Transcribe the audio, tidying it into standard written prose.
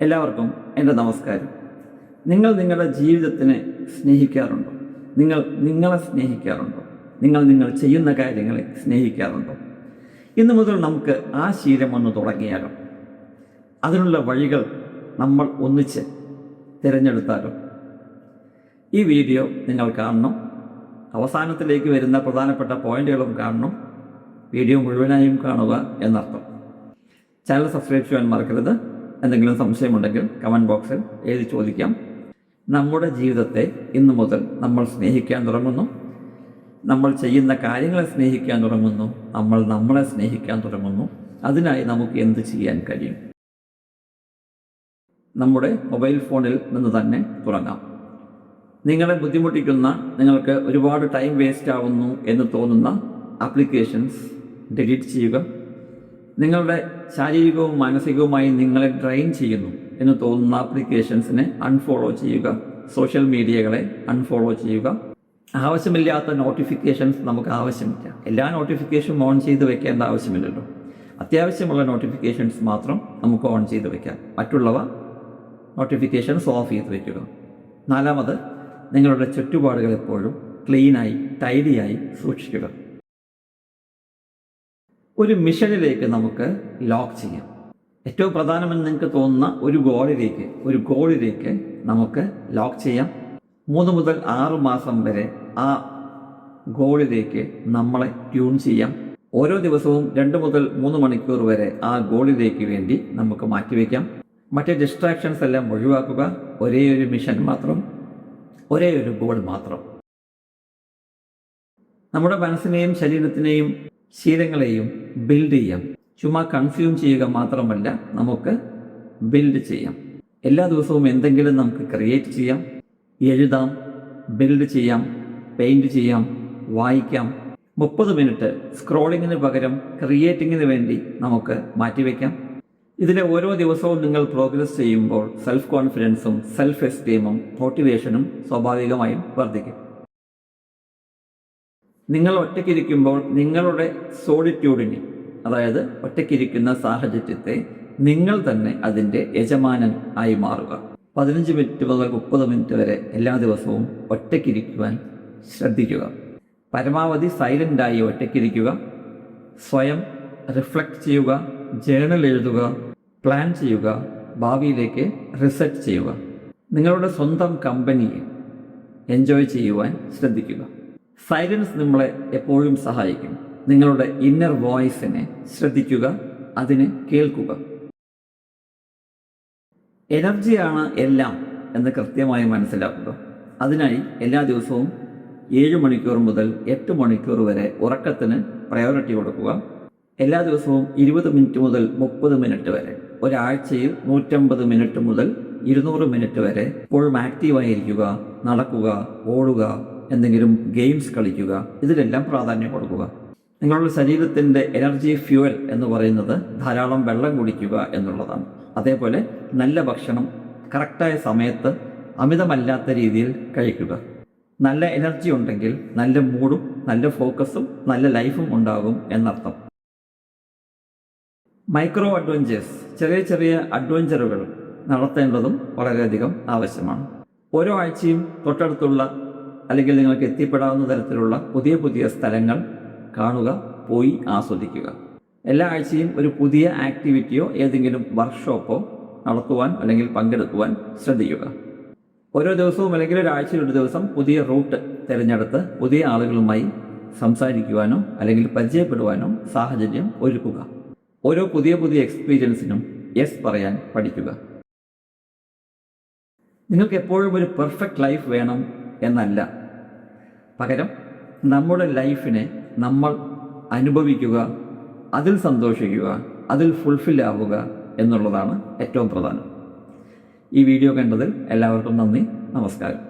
എല്ലാവർക്കും എൻ്റെ നമസ്കാരം. നിങ്ങൾ നിങ്ങളുടെ ജീവിതത്തിനെ സ്നേഹിക്കാറുണ്ടോ? നിങ്ങൾ നിങ്ങളെ സ്നേഹിക്കാറുണ്ടോ? നിങ്ങൾ ചെയ്യുന്ന കാര്യങ്ങളെ സ്നേഹിക്കാറുണ്ടോ? ഇന്നു മുതൽ നമുക്ക് ആ ശീലം ഒന്ന് തുടങ്ങിയാലോ? അതിനുള്ള വഴികൾ നമ്മൾ ഒന്നിച്ച് തിരഞ്ഞെടുത്താലോ? ഈ വീഡിയോ നിങ്ങൾ കാണണം. അവസാനത്തിലേക്ക് വരുന്ന പ്രധാനപ്പെട്ട പോയിന്റുകളും കാണണം. വീഡിയോ മുഴുവനായും കാണുക എന്നർത്ഥം. ചാനൽ സബ്സ്ക്രൈബ് ചെയ്യാൻ മറക്കരുത്. എന്തെങ്കിലും സംശയമുണ്ടെങ്കിൽ കമൻറ്റ് ബോക്സിൽ എഴുതി ചോദിക്കാം. നമ്മുടെ ജീവിതത്തെ ഇന്നു മുതൽ നമ്മൾ സ്നേഹിക്കാൻ തുടങ്ങുന്നു. നമ്മൾ ചെയ്യുന്ന കാര്യങ്ങളെ സ്നേഹിക്കാൻ തുടങ്ങുന്നു. നമ്മൾ നമ്മളെ സ്നേഹിക്കാൻ തുടങ്ങുന്നു. അതിനായി നമുക്ക് എന്ത് ചെയ്യാൻ കഴിയും? നമ്മുടെ മൊബൈൽ ഫോണിൽ നിന്ന് തന്നെ തുടങ്ങാം. നിങ്ങളെ ബുദ്ധിമുട്ടിക്കുന്ന, നിങ്ങൾക്ക് ഒരുപാട് ടൈം വേസ്റ്റ് ആവുന്നു എന്ന് തോന്നുന്ന ആപ്ലിക്കേഷൻസ് ഡിലീറ്റ് ചെയ്യുക. നിങ്ങളുടെ ശാരീരികവും മാനസികവുമായി നിങ്ങളെ ഡ്രെയിൻ ചെയ്യുന്നു എന്ന് തോന്നുന്ന ആപ്ലിക്കേഷൻസിനെ അൺഫോളോ ചെയ്യുക. സോഷ്യൽ മീഡിയകളെ അൺഫോളോ ചെയ്യുക. ആവശ്യമില്ലാത്ത നോട്ടിഫിക്കേഷൻസ് നമുക്ക് ആവശ്യമില്ല. എല്ലാ നോട്ടിഫിക്കേഷനും ഓൺ ചെയ്ത് വെക്കേണ്ട ആവശ്യമില്ലല്ലോ. അത്യാവശ്യമുള്ള നോട്ടിഫിക്കേഷൻസ് മാത്രം നമുക്ക് ഓൺ ചെയ്ത് വെക്കാം. മറ്റുള്ളവ നോട്ടിഫിക്കേഷൻസ് ഓഫ് ചെയ്ത് വയ്ക്കുക. നാലാമത്, നിങ്ങളുടെ ചുറ്റുപാടുകൾ എപ്പോഴും ക്ലീനായി ടൈഡിയായി സൂക്ഷിക്കുക. ഒരു മിഷനിലേക്ക് നമുക്ക് ലോക്ക് ചെയ്യാം. ഏറ്റവും പ്രധാനമെന്ന് നിങ്ങൾക്ക് തോന്നുന്ന ഒരു ഗോളിലേക്ക് നമുക്ക് ലോക്ക് ചെയ്യാം. 3 മുതൽ 6 മാസം വരെ ആ ഗോളിലേക്ക് നമ്മളെ ട്യൂൺ ചെയ്യാം. ഓരോ ദിവസവും 2 മുതൽ 3 മണിക്കൂർ വരെ ആ ഗോളിലേക്ക് വേണ്ടി നമുക്ക് മാറ്റിവെക്കാം. മറ്റേ ഡിസ്ട്രാക്ഷൻസ് എല്ലാം ഒഴിവാക്കുക. ഒരേ ഒരു മിഷൻ മാത്രം, ഒരേ ഒരു ഗോൾ മാത്രം. നമ്മുടെ മനസ്സിനെയും ശരീരത്തിനെയും ശീലങ്ങളെയും ബിൽഡ് ചെയ്യാം. ചുമ്മാ കൺസ്യൂം ചെയ്യുക മാത്രമല്ല, നമുക്ക് ബിൽഡ് ചെയ്യാം. എല്ലാ ദിവസവും എന്തെങ്കിലും നമുക്ക് ക്രിയേറ്റ് ചെയ്യാം. എഴുതാം, ബിൽഡ് ചെയ്യാം, പെയിൻറ് ചെയ്യാം, വായിക്കാം. 30 മിനിറ്റ് സ്ക്രോളിങ്ങിന് പകരം ക്രിയേറ്റിങ്ങിന് വേണ്ടി നമുക്ക് മാറ്റിവെക്കാം. ഇതിലെ ഓരോ ദിവസവും നിങ്ങൾ പ്രോഗ്രസ് ചെയ്യുമ്പോൾ സെൽഫ് കോൺഫിഡൻസും സെൽഫ് എസ്റ്റീമും മോട്ടിവേഷനും സ്വാഭാവികമായും വർദ്ധിക്കും. നിങ്ങൾ ഒറ്റയ്ക്കിരിക്കുമ്പോൾ നിങ്ങളുടെ സോളിറ്റ്യൂഡിനെ, അതായത് ഒറ്റയ്ക്കിരിക്കുന്ന സാഹചര്യത്തെ നിങ്ങൾ തന്നെ അതിൻ്റെ യജമാനൻ ആയി മാറുക. 15 മിനിറ്റ് മുതൽ 30 മിനിറ്റ് വരെ എല്ലാ ദിവസവും ഒറ്റയ്ക്കിരിക്കുവാൻ ശ്രദ്ധിക്കുക. പരമാവധി സൈലൻ്റായി ഒറ്റയ്ക്കിരിക്കുക. സ്വയം റിഫ്ലക്റ്റ് ചെയ്യുക, ജേണൽ എഴുതുക, പ്ലാൻ ചെയ്യുക, ഭാവിയിലേക്ക് റിസെറ്റ് ചെയ്യുക. നിങ്ങളുടെ സ്വന്തം കമ്പനിയെ എൻജോയ് ചെയ്യുവാൻ ശ്രദ്ധിക്കുക. സൈലൻസ് നമ്മളെ എപ്പോഴും സഹായിക്കും. നിങ്ങളുടെ ഇന്നർ വോയിസിനെ ശ്രദ്ധിക്കുക, അതിനെ കേൾക്കുക. എനർജിയാണ് എല്ലാം എന്ന് കൃത്യമായി മനസ്സിലാക്കുക. അതിനായി എല്ലാ ദിവസവും 7 മണിക്കൂർ മുതൽ 8 മണിക്കൂർ വരെ ഉറക്കത്തിന് പ്രയോറിറ്റി കൊടുക്കുക. എല്ലാ ദിവസവും 20 മിനിറ്റ് മുതൽ 30 മിനിറ്റ് വരെ, ഒരാഴ്ചയിൽ 150 മിനിറ്റ് മുതൽ 200 മിനിറ്റ് വരെ എപ്പോഴും ആക്റ്റീവായിരിക്കുക. നടക്കുക, ഓടുക, എന്തെങ്കിലും ഗെയിംസ് കളിക്കുക. ഇതിലെല്ലാം പ്രാധാന്യം കൊടുക്കുക. നിങ്ങളുടെ ശരീരത്തിൻ്റെ എനർജി ഫ്യൂവൽ എന്ന് പറയുന്നത് ധാരാളം വെള്ളം കുടിക്കുക എന്നുള്ളതാണ്. അതേപോലെ നല്ല ഭക്ഷണം കറക്റ്റായ സമയത്ത് അമിതമല്ലാത്ത രീതിയിൽ കഴിക്കുക. നല്ല എനർജി ഉണ്ടെങ്കിൽ നല്ല മൂഡും നല്ല ഫോക്കസും നല്ല ലൈഫും ഉണ്ടാകും എന്നർത്ഥം. മൈക്രോ അഡ്വഞ്ചേഴ്സ്, ചെറിയ അഡ്വഞ്ചറുകൾ നടത്തേണ്ടതും വളരെയധികം ആവശ്യമാണ്. ഓരോ ആഴ്ചയും തൊട്ടടുത്തുള്ള അല്ലെങ്കിൽ നിങ്ങൾക്ക് എത്തിപ്പെടാവുന്ന തരത്തിലുള്ള പുതിയ സ്ഥലങ്ങൾ കാണുക, പോയി ആസ്വദിക്കുക. എല്ലാ ആഴ്ചയും ഒരു പുതിയ ആക്ടിവിറ്റിയോ ഏതെങ്കിലും വർക്ക്ഷോപ്പോ നടത്തുവാൻ അല്ലെങ്കിൽ പങ്കെടുക്കുവാൻ ശ്രദ്ധിക്കുക. ഓരോ ദിവസവും അല്ലെങ്കിൽ ഒരാഴ്ചയിൽ ഒരു ദിവസം പുതിയ റൂട്ട് തിരഞ്ഞെടുത്ത് പുതിയ ആളുകളുമായി സംസാരിക്കുവാനോ അല്ലെങ്കിൽ പരിചയപ്പെടുവാനോ സാഹചര്യം ഒരുക്കുക. ഓരോ പുതിയ എക്സ്പീരിയൻസിനും യെസ് പറയാൻ പഠിക്കുക. നിങ്ങൾക്ക് എപ്പോഴും ഒരു പെർഫെക്റ്റ് ലൈഫ് വേണം എന്നല്ല, പകരം നമ്മുടെ ലൈഫിനെ നമ്മൾ അനുഭവിക്കുക, അതിൽ സന്തോഷിക്കുക, അതിൽ ഫുൾഫിൽ ആവുക എന്നുള്ളതാണ് ഏറ്റവും പ്രധാനം. ഈ വീഡിയോ കണ്ടതിൽ എല്ലാവർക്കും നന്ദി. നമസ്കാരം.